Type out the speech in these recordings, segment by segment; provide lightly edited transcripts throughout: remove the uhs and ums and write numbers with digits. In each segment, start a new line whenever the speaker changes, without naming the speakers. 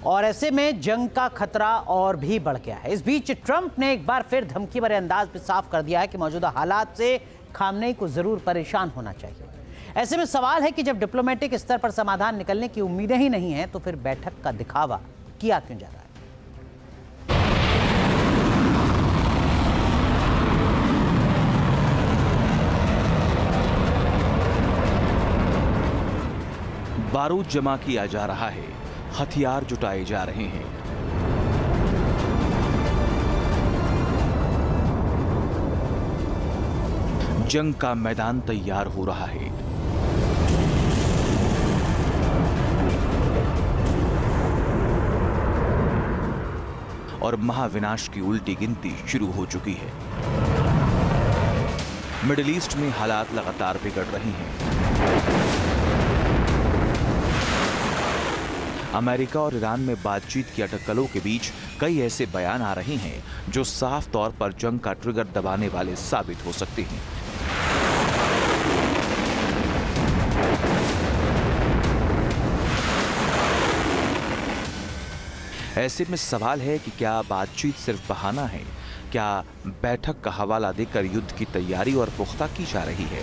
और ऐसे में जंग का खतरा और भी बढ़ गया है। इस बीच ट्रंप ने एक बार फिर धमकी भरे अंदाज में साफ कर दिया है कि मौजूदा हालात से खामनेई को जरूर परेशान होना चाहिए। ऐसे में सवाल है कि जब डिप्लोमेटिक स्तर पर समाधान निकलने की उम्मीदें ही नहीं हैं, तो फिर बैठक का दिखावा किया क्यों जा रहा है?
बारूद जमा किया जा रहा है, हथियार जुटाए जा रहे हैं। जंग का मैदान तैयार हो रहा है। और महाविनाश की उल्टी गिनती शुरू हो चुकी है। मिडिल ईस्ट में हालात लगातार बिगड़ रहे हैं। अमेरिका और ईरान में बातचीत की अटकलों के बीच कई ऐसे बयान आ रहे हैं जो साफ तौर पर जंग का ट्रिगर दबाने वाले साबित हो सकते हैं। ऐसे में सवाल है कि क्या बातचीत सिर्फ बहाना है? क्या बैठक का हवाला देकर युद्ध की तैयारी और पुख्ता की जा रही है?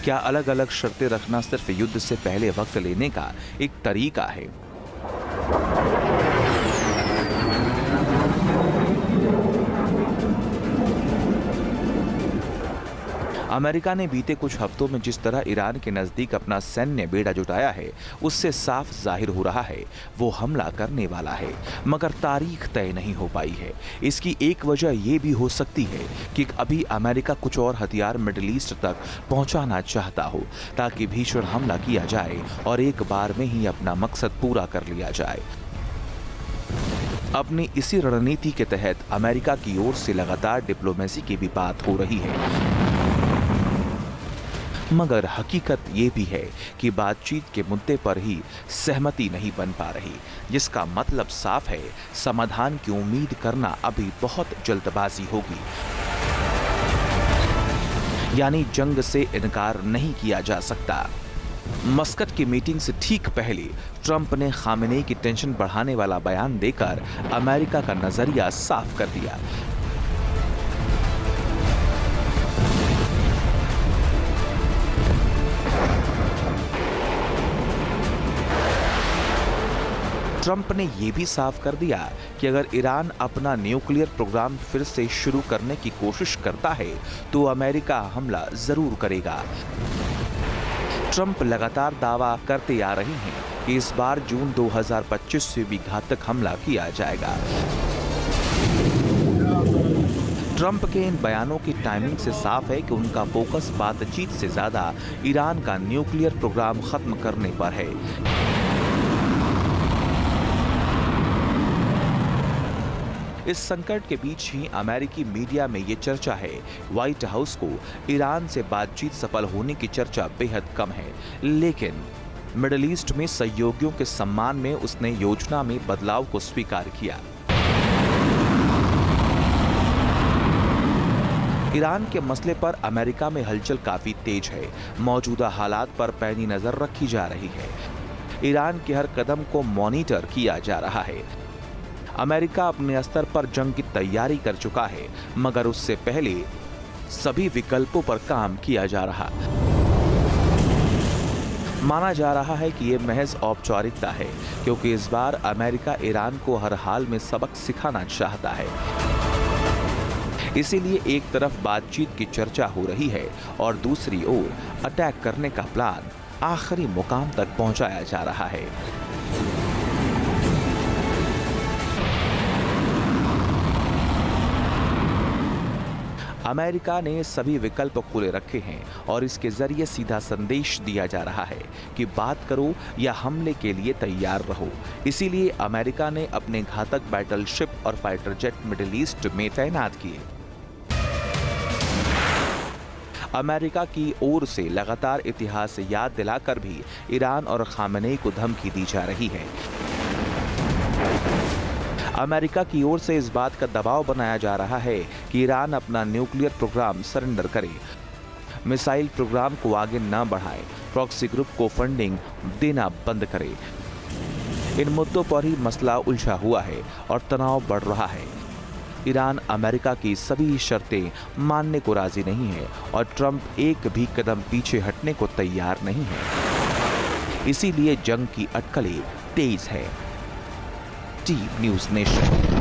क्या अलग अलग शर्तें रखना सिर्फ युद्ध से पहले वक्त लेने का एक तरीका है? अमेरिका ने बीते कुछ हफ्तों में जिस तरह ईरान के नजदीक अपना सैन्य बेड़ा जुटाया है, उससे साफ जाहिर हो रहा है वो हमला करने वाला है, मगर तारीख तय नहीं हो पाई है। इसकी एक वजह ये भी हो सकती है कि अभी अमेरिका कुछ और हथियार मिडिल ईस्ट तक पहुंचाना चाहता हो, ताकि भीषण हमला किया जाए और एक बार में ही अपना मकसद पूरा कर लिया जाए। अपनी इसी रणनीति के तहत अमेरिका की ओर से लगातार डिप्लोमेसी की भी बात हो रही है, मगर हकीकत ये भी है कि बातचीत के मुद्दे पर ही सहमति नहीं बन पा रही, जिसका मतलब साफ है समाधान की उम्मीद करना अभी बहुत जल्दबाजी होगी। यानी जंग से इनकार नहीं किया जा सकता। मस्कट की मीटिंग से ठीक पहले ट्रंप ने खामेनेई की टेंशन बढ़ाने वाला बयान देकर अमेरिका का नजरिया साफ कर दिया। ट्रंप ने यह भी साफ कर दिया कि अगर ईरान अपना न्यूक्लियर प्रोग्राम फिर से शुरू करने की कोशिश करता है तो अमेरिका हमला जरूर करेगा। ट्रंप लगातार दावा करते आ रहे हैं कि इस बार जून 2025 से भी घातक हमला किया जाएगा। ट्रंप के इन बयानों की टाइमिंग से साफ है कि उनका फोकस बातचीत से ज्यादा ईरान का न्यूक्लियर प्रोग्राम खत्म करने पर है। इस संकट के बीच ही अमेरिकी मीडिया में ये चर्चा है, व्हाइट हाउस को ईरान से बातचीत सफल होने की चर्चा बेहद कम है, लेकिन मिडिल ईस्ट में सहयोगियों के सम्मान में उसने योजना में बदलाव को स्वीकार किया। ईरान के मसले पर अमेरिका में हलचल काफी तेज है। मौजूदा हालात पर पैनी नजर रखी जा रही है। ईरान के हर कदम को मॉनिटर किया जा रहा है। अमेरिका अपने स्तर पर जंग की तैयारी कर चुका है, मगर उससे पहले सभी विकल्पों पर काम किया जा रहा। माना जा रहा है कि यह महज औपचारिकता है, क्योंकि इस बार अमेरिका ईरान को हर हाल में सबक सिखाना चाहता है। इसीलिए एक तरफ बातचीत की चर्चा हो रही है और दूसरी ओर अटैक करने का प्लान आखिरी मुकाम तक पहुंचाया जा रहा है। अमेरिका ने सभी विकल्प खुले रखे हैं और इसके जरिए सीधा संदेश दिया जा रहा है कि बात करो या हमले के लिए तैयार रहो। इसीलिए अमेरिका ने अपने घातक बैटलशिप और फाइटर जेट मिडिल ईस्ट में तैनात किए। अमेरिका की ओर से लगातार इतिहास याद दिलाकर भी ईरान और खामेनेई को धमकी दी जा रही है। अमेरिका की ओर से इस बात का दबाव बनाया जा रहा है कि ईरान अपना न्यूक्लियर प्रोग्राम सरेंडर करे, मिसाइल प्रोग्राम को आगे न बढ़ाए, प्रॉक्सी ग्रुप को फंडिंग देना बंद करे। इन मुद्दों पर ही मसला उलझा हुआ है और तनाव बढ़ रहा है। ईरान अमेरिका की सभी शर्तें मानने को राजी नहीं है और ट्रंप एक भी कदम पीछे हटने को तैयार नहीं है। इसीलिए जंग की अटकलें तेज है। Team news nation.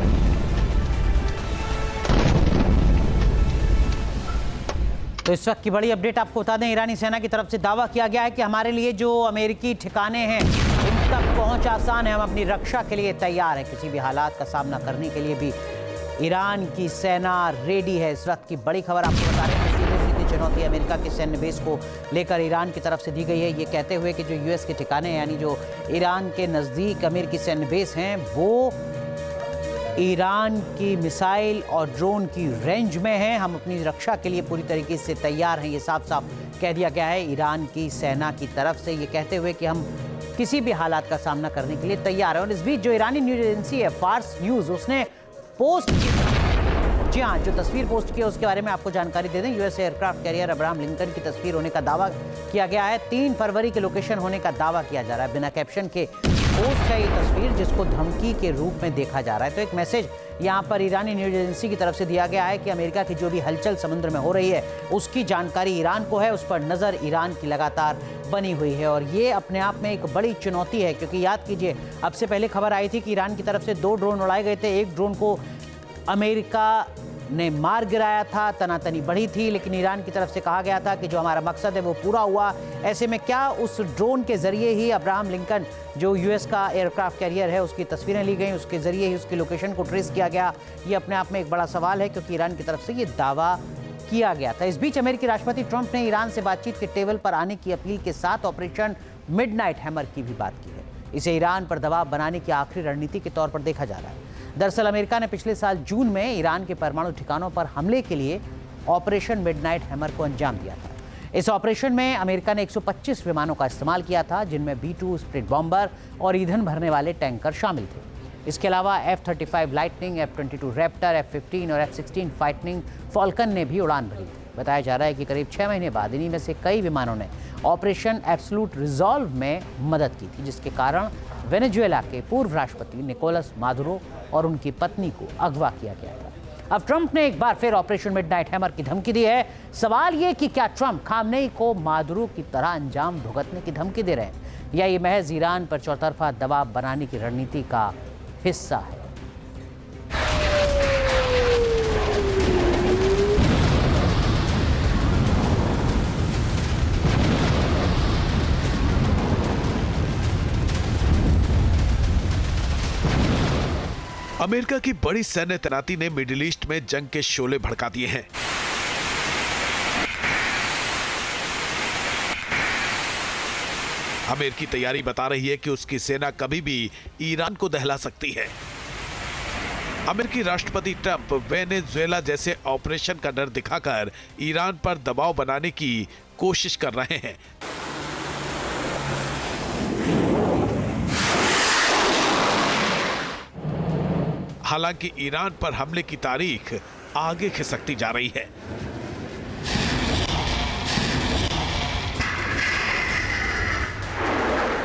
तो इस वक्त की बड़ी अपडेट आपको बता दें, ईरानी सेना की तरफ से दावा किया गया है कि हमारे लिए जो अमेरिकी ठिकाने हैं उन तक पहुंच आसान है, हम अपनी रक्षा के लिए तैयार हैं। किसी भी हालात का सामना करने के लिए भी ईरान की सेना रेडी है। इस वक्त की बड़ी खबर आपको बता रहे हैं कि सीधी चुनौती अमेरिका के सैन्य बेस को लेकर ईरान की तरफ से दी गई है, ये कहते हुए कि जो यूएस के ठिकाने यानी जो ईरान के नज़दीक अमेरिकी सैन्य बेस हैं वो ईरान की मिसाइल और ड्रोन की रेंज में हैं, हम अपनी रक्षा के लिए पूरी तरीके से तैयार हैं। ये साफ साफ कह दिया गया है ईरान की सेना की तरफ से, ये कहते हुए कि हम किसी भी हालात का सामना करने के लिए तैयार हैं। और इस बीच जो ईरानी न्यूज एजेंसी है फार्स न्यूज़, उसने पोस्ट, जी हाँ, जो तस्वीर पोस्ट की है उसके बारे में आपको जानकारी दे दें। US aircraft carrier Abraham Lincoln की तस्वीर होने का दावा किया गया है। 3 फरवरी के लोकेशन होने का दावा किया जा रहा है। बिना कैप्शन के पोस्ट है ये तस्वीर, जिसको धमकी के रूप में देखा जा रहा है। तो एक मैसेज यहाँ पर ईरानी न्यूज एजेंसी की तरफ से दिया गया है कि अमेरिका की जो भी हलचल समुद्र में हो रही है उसकी जानकारी ईरान को है, उस पर नज़र ईरान की लगातार बनी हुई है। और ये अपने आप में एक बड़ी चुनौती है, क्योंकि याद कीजिए अब से पहले खबर आई थी कि ईरान की तरफ से 2 ड्रोन उड़ाए गए थे। एक ड्रोन को अमेरिका ने मार गिराया था, तनातनी बढ़ी थी, लेकिन ईरान की तरफ से कहा गया था कि जो हमारा मकसद है वो पूरा हुआ। ऐसे में क्या उस ड्रोन के जरिए ही अब्राहम लिंकन जो यूएस का एयरक्राफ्ट कैरियर है उसकी तस्वीरें ली गई, उसके जरिए ही उसकी लोकेशन को ट्रेस किया गया? ये अपने आप में एक बड़ा सवाल है, क्योंकि ईरान की तरफ से ये दावा किया गया था। इस बीच अमेरिकी राष्ट्रपति ट्रंप ने ईरान से बातचीत के टेबल पर आने की अपील के साथ ऑपरेशन मिडनाइट हैमर की भी बात की है। इसे ईरान पर दबाव बनाने की आखिरी रणनीति के तौर पर देखा जा रहा है। दरअसल अमेरिका ने पिछले साल जून में ईरान के परमाणु ठिकानों पर हमले के लिए ऑपरेशन मिडनाइट हैमर को अंजाम दिया था। इस ऑपरेशन में अमेरिका ने 125 विमानों का इस्तेमाल किया था, जिनमें B-2 स्प्लिट बॉम्बर और ईंधन भरने वाले टैंकर शामिल थे। इसके अलावा F-35 lightning, F-22 Raptor, F-15 और F-16 फाइटनिंग फॉल्कन ने भी उड़ान भरी थी। बताया जा रहा है कि करीब 6 महीने बाद इन्हीं में से कई विमानों ने ऑपरेशन एब्सोल्यूट रिजॉल्व में मदद की थी, जिसके कारण वेनेजुएला के पूर्व राष्ट्रपति निकोलस मादुरो और उनकी पत्नी को अगवा किया गया था। अब ट्रंप ने एक बार फिर ऑपरेशन मिडनाइट हैमर की धमकी दी है। सवाल ये कि क्या ट्रंप खामनेई को मादुरो की तरह अंजाम भुगतने की धमकी दे रहे हैं, या ये महज ईरान पर चौतरफा दबाव बनाने की रणनीति का हिस्सा है?
अमेरिका की बड़ी सैन्य तैनाती ने मिडिल ईस्ट में जंग के शोले भड़का दिए हैं। अमेरिकी तैयारी बता रही है कि उसकी सेना कभी भी ईरान को दहला सकती है। अमेरिकी राष्ट्रपति ट्रंप वेनेजुएला जैसे ऑपरेशन का डर दिखाकर ईरान पर दबाव बनाने की कोशिश कर रहे हैं। हालांकि ईरान पर हमले की तारीख आगे खिसकती जा रही है।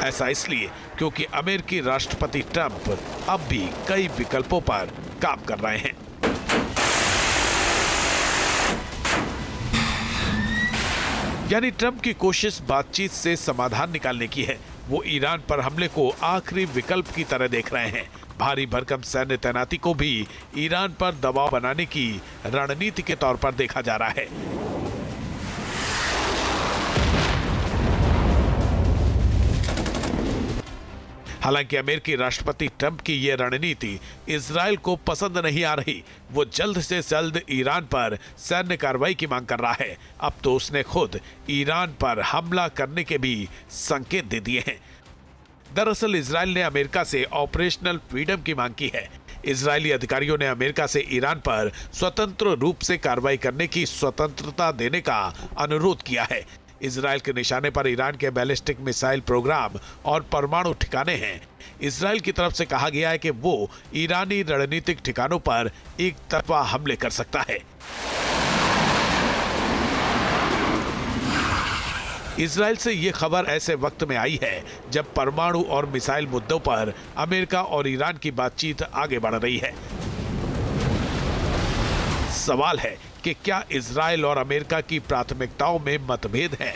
ऐसा इसलिए क्योंकि अमेरिकी राष्ट्रपति ट्रंप अब भी कई विकल्पों पर काम कर रहे हैं। यानी ट्रंप की कोशिश बातचीत से समाधान निकालने की है। वो ईरान पर हमले को आखिरी विकल्प की तरह देख रहे हैं। भारी भरकम सैन्य तैनाती को भी ईरान पर दबाव बनाने की रणनीति के तौर पर देखा जा रहा है। हालांकि अमेरिकी राष्ट्रपति ट्रंप की यह रणनीति इजराइल को पसंद नहीं आ रही। वो जल्द से जल्द ईरान पर सैन्य कार्रवाई की मांग कर रहा है। अब तो उसने खुद ईरान पर हमला करने के भी संकेत दे दिए हैं। दरअसल इजराइल ने अमेरिका से ऑपरेशनल फ्रीडम की मांग की है। इजरायली अधिकारियों ने अमेरिका से ईरान पर स्वतंत्र रूप से कार्रवाई करने की स्वतंत्रता देने का अनुरोध किया है। इजराइल के निशाने पर ईरान के बैलिस्टिक मिसाइल प्रोग्राम और परमाणु ठिकाने हैं। इजराइल की तरफ से कहा गया है कि वो ईरानी रणनीतिक ठिकानों पर एक तरफा हमले कर सकता है। इजराइल से ये खबर ऐसे वक्त में आई है जब परमाणु और मिसाइल मुद्दों पर अमेरिका और ईरान की बातचीत आगे बढ़ रही है। सवाल है कि क्या इजराइल और अमेरिका की प्राथमिकताओं में मतभेद है?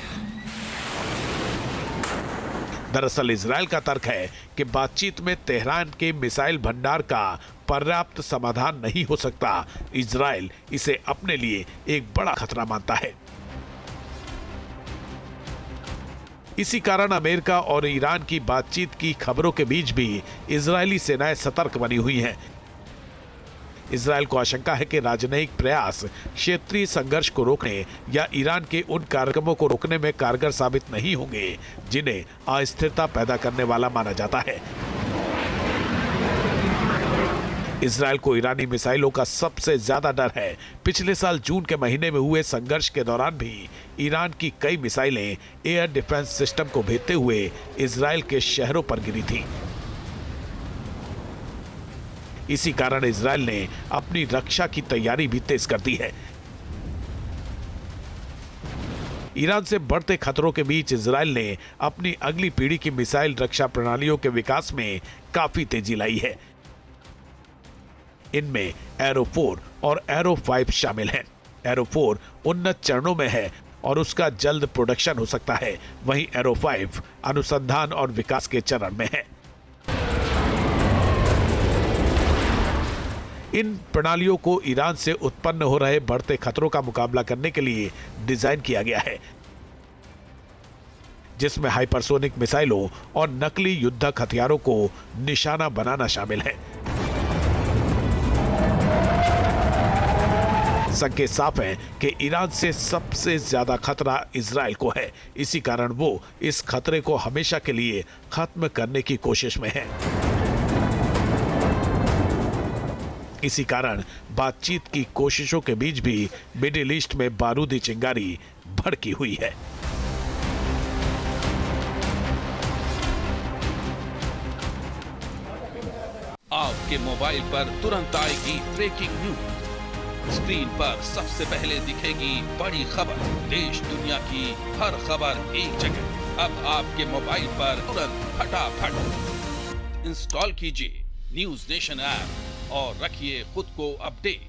दरअसल इजराइल का तर्क है कि बातचीत में तेहरान के मिसाइल भंडार का पर्याप्त समाधान नहीं हो सकता। इजराइल इसे अपने लिए एक बड़ा खतरा मानता है। इसी कारण अमेरिका और ईरान की बातचीत की खबरों के बीच भी इजरायली सेनाएं सतर्क बनी हुई हैं। इजराइल को आशंका है कि राजनयिक प्रयास क्षेत्रीय संघर्ष को रोकने या ईरान के उन कार्यक्रमों को रोकने में कारगर साबित नहीं होंगे जिन्हें अस्थिरता पैदा करने वाला माना जाता है। इजराइल को ईरानी मिसाइलों का सबसे ज्यादा डर है। पिछले साल जून के महीने में हुए संघर्ष के दौरान भी ईरान की कई मिसाइलें एयर डिफेंस सिस्टम को भेजते हुए इजराइल के शहरों पर गिरी थी। इसी कारण इजराइल ने अपनी रक्षा की तैयारी भी तेज कर दी है। ईरान से बढ़ते खतरों के बीच इजराइल ने अपनी अगली पीढ़ी की मिसाइल रक्षा प्रणालियों के विकास में काफी तेजी लाई है। इनमें एरो 4 और एरो 5 शामिल हैं। एरो 4 उन्नत चरणों में है और उसका जल्द प्रोडक्शन हो सकता है। वहीं एरो 5 अनुसंधान और विकास के चरण में है। इन प्रणालियों को ईरान से उत्पन्न हो रहे बढ़ते खतरों का मुकाबला करने के लिए डिजाइन किया गया है, जिसमें हाइपरसोनिक मिसाइलों और नकली युद्धक हथियारों को निशाना बनाना शामिल है। संकेत साफ है कि ईरान से सबसे ज्यादा खतरा इजराइल को है। इसी कारण वो इस खतरे को हमेशा के लिए खत्म करने की कोशिश में है। इसी कारण बातचीत की कोशिशों के बीच भी मिडिल ईस्ट में बारूदी चिंगारी भड़की हुई है।
आपके मोबाइल पर तुरंत आएगी ब्रेकिंग न्यूज। स्क्रीन पर सबसे पहले दिखेगी बड़ी खबर। देश दुनिया की हर खबर एक जगह। अब आपके मोबाइल पर तुरंत फटाफट इंस्टॉल कीजिए न्यूज नेशन ऐप और रखिए खुद को अपडेट।